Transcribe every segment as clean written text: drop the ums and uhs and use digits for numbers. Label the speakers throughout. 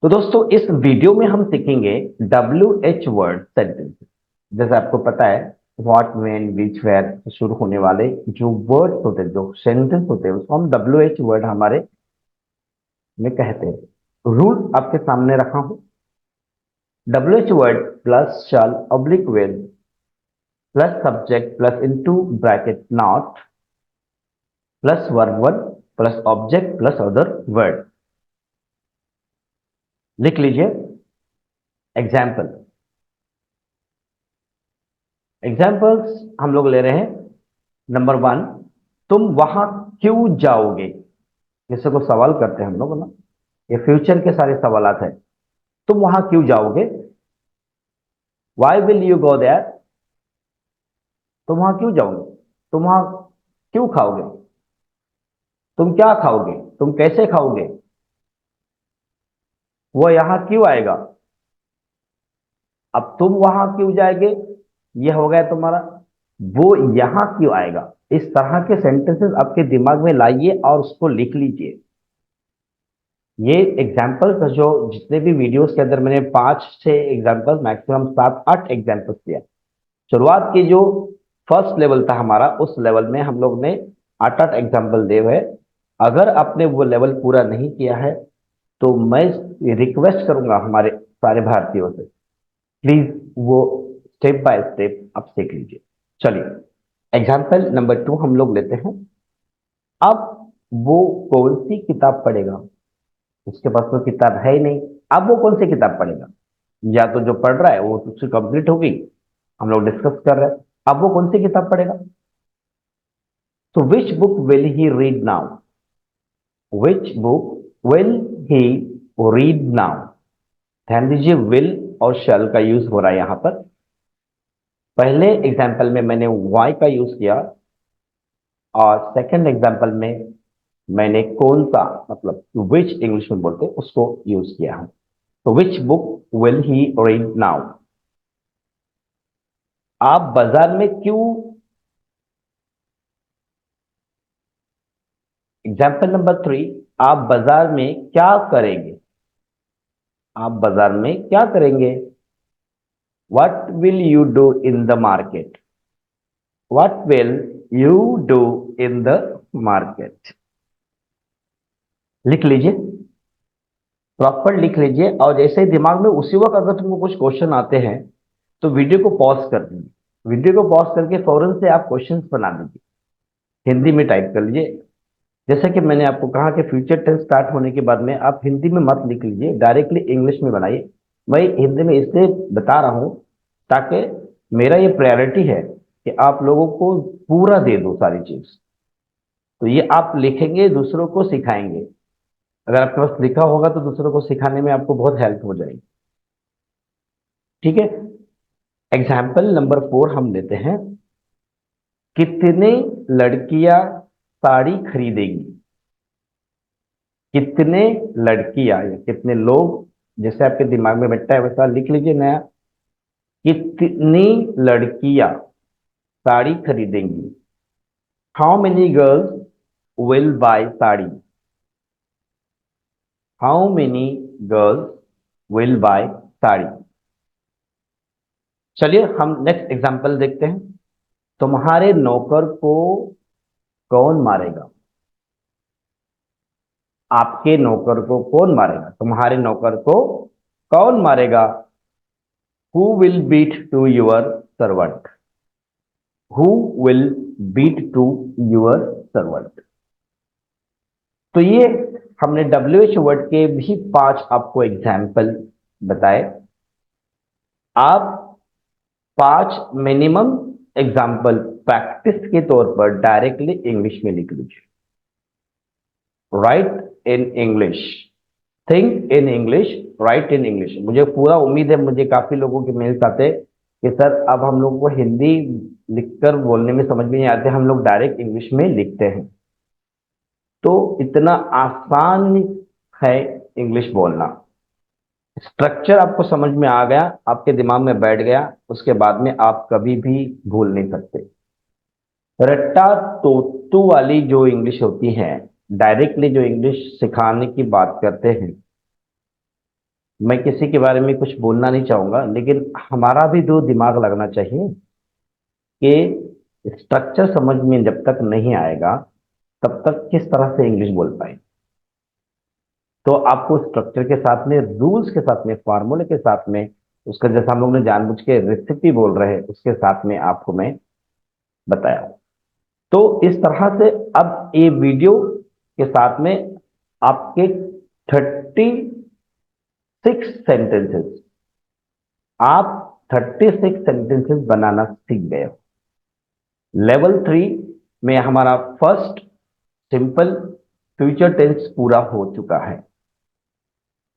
Speaker 1: तो दोस्तों इस वीडियो में हम सीखेंगे WH वर्ड सेंटेंस। जैसे आपको पता है व्हाट, व्हेन, विच, वेयर से शुरू होने वाले जो वर्ड्स होते हैं, जो सेंटेंस होते हैं, उसको हम WH वर्ड हमारे में कहते हैं। रूल आपके सामने रखा हूं। WH word plus shall oblique will plus subject plus into bracket not plus verb one plus object plus other word. लिख लीजिए एग्जाम्पल। एग्जाम्पल्स हम लोग ले रहे हैं। नंबर वन, तुम वहां क्यों जाओगे? जैसे को सवाल करते हैं हम लोग ना, ये फ्यूचर के सारे सवालात हैं। तुम वहां क्यों जाओगे? Why will you go there? तुम वहां क्यों जाओगे? तुम वहां क्यों खाओगे? तुम क्या खाओगे? तुम कैसे खाओगे? वो यहां क्यों आएगा? अब तुम वहां क्यों जाएंगे, यह हो गया तुम्हारा। वो यहां क्यों आएगा? इस तरह के सेंटेंसेस आपके दिमाग में लाइए और उसको लिख लीजिए। ये एग्जाम्पल्स जो जितने भी वीडियोस के अंदर मैंने 5 6 एग्जाम्पल्स, मैक्सिमम 7 8 एग्जाम्पल्स दिया। शुरुआत की जो फर्स्ट लेवल था हमारा, उस लेवल में हम लोग ने 8 8 एग्जाम्पल दिए हुए। अगर आपने वो लेवल पूरा नहीं किया है तो मैं रिक्वेस्ट करूंगा हमारे सारे भारतीयों से, प्लीज वो स्टेप बाय स्टेप आप सीख लीजिए। चलिए एग्जाम्पल नंबर 2 हम लोग लेते हैं। अब वो कौन सी किताब पढ़ेगा? उसके पास तो किताब है ही नहीं। अब वो कौन सी किताब पढ़ेगा? या तो जो पढ़ रहा है वो तो उसकी कंप्लीट हो गई, हम लोग डिस्कस कर रहे हैं। अब वो कौन सी किताब पढ़ेगा? तो which book will he read now? Which book will he read now? ध्यान दीजिए, विल और शैल का यूज हो रहा है यहां पर। पहले एग्जाम्पल में मैंने वाई का यूज किया और सेकंड एग्जाम्पल में मैंने कौन सा, मतलब विच इंग्लिश में बोलते हैं, उसको यूज किया है। तो which book will he read now? आप बाजार में क्यों? एग्जाम्पल नंबर 3, आप बाजार में क्या करेंगे? आप बाजार में क्या करेंगे? What will you do in the market? What will you do in the market? लिख लीजिए, प्रॉपर लिख लीजिए। और जैसे ही दिमाग में उसी वक्त अगर तुमको कुछ क्वेश्चन आते हैं तो वीडियो को पॉज कर दीजिए। वीडियो को पॉज करके फौरन से आप क्वेश्चंस बना दीजिए, हिंदी में टाइप कर लीजिए। जैसा कि मैंने आपको कहा कि फ्यूचर टेंस स्टार्ट होने के बाद में आप हिंदी में मत लिख लीजिए, डायरेक्टली इंग्लिश में बनाइए। मैं हिंदी में इसलिए बता रहा हूं ताकि मेरा ये प्रायोरिटी है कि आप लोगों को पूरा दे दो सारी चीज। तो ये आप लिखेंगे, दूसरों को सिखाएंगे। अगर आपके पास लिखा होगा तो दूसरों को सिखाने में आपको बहुत हेल्प हो जाएगी। ठीक है। एग्जाम्पल नंबर 4 हम लेते हैं। कितने लड़कियां साड़ी खरीदेंगी? कितने लड़कियां या कितने लोग, जैसे आपके दिमाग में बैठता है वैसा लिख लीजिए नया। कितनी लड़कियां साड़ी खरीदेंगी? How many girls will buy sari? How many girls will buy sari? चलिए हम नेक्स्ट एग्जांपल देखते हैं। तुम्हारे नौकर को कौन मारेगा? आपके नौकर को कौन मारेगा? तुम्हारे नौकर को कौन मारेगा? Who will beat to your servant? Who will beat to your servant? तो ये हमने WH वर्ड के भी 5 आपको एग्जाम्पल बताए। आप 5 मिनिमम एग्जाम्पल प्रैक्टिस के तौर पर डायरेक्टली इंग्लिश में लिख लीजिए। Right in English, think in English, right in English. मुझे पूरा उम्मीद है, मुझे काफी लोगों के मेल्स आते हैं कि सर अब हम लोग को हिंदी लिखकर बोलने में समझ में नहीं आते, हम लोग डायरेक्ट इंग्लिश में लिखते हैं। तो इतना आसान है इंग्लिश बोलना। स्ट्रक्चर आपको समझ में आ गया, आपके दिमाग में बैठ गया, उसके बाद में आप कभी भी भूल नहीं सकते। रट्टा तोतू वाली जो इंग्लिश होती है, डायरेक्टली जो इंग्लिश सिखाने की बात करते हैं, मैं किसी के बारे में कुछ बोलना नहीं चाहूंगा, लेकिन हमारा भी जो दिमाग लगना चाहिए कि स्ट्रक्चर समझ में जब तक नहीं आएगा तब तक किस तरह से इंग्लिश बोल पाए। तो आपको स्ट्रक्चर के साथ में, रूल्स के साथ में, फॉर्मूले के साथ में, उसका जैसा हम लोग ने जानबूझ के रेसिपी बोल रहे हैं उसके साथ में आपको मैं बताया। तो इस तरह से अब ये वीडियो के साथ में आपके 36 सेंटेंसेस, आप 36 सेंटेंसेस बनाना सीख गए हो। लेवल 3 में हमारा फर्स्ट सिंपल फ्यूचर टेंस पूरा हो चुका है।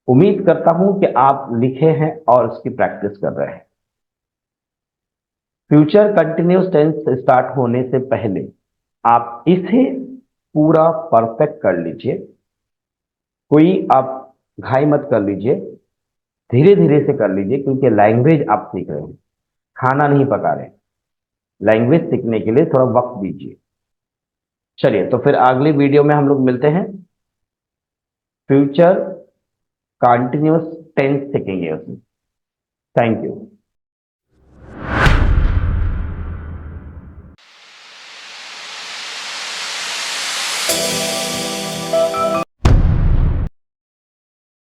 Speaker 1: उम्मीद करता हूं कि आप लिखे हैं और उसकी प्रैक्टिस कर रहे हैं। फ्यूचर कंटिन्यूस टेंस स्टार्ट होने से पहले आप इसे पूरा परफेक्ट कर लीजिए। कोई आप घाई मत कर लीजिए, धीरे धीरे से कर लीजिए, क्योंकि लैंग्वेज आप सीख रहे हैं, खाना नहीं पका रहे हैं। लैंग्वेज सीखने के लिए थोड़ा वक्त दीजिए। चलिए, तो फिर अगली वीडियो में हम लोग मिलते हैं। फ्यूचर कंटिन्यूस टेंस सीखेंगे उसमें। Thank you.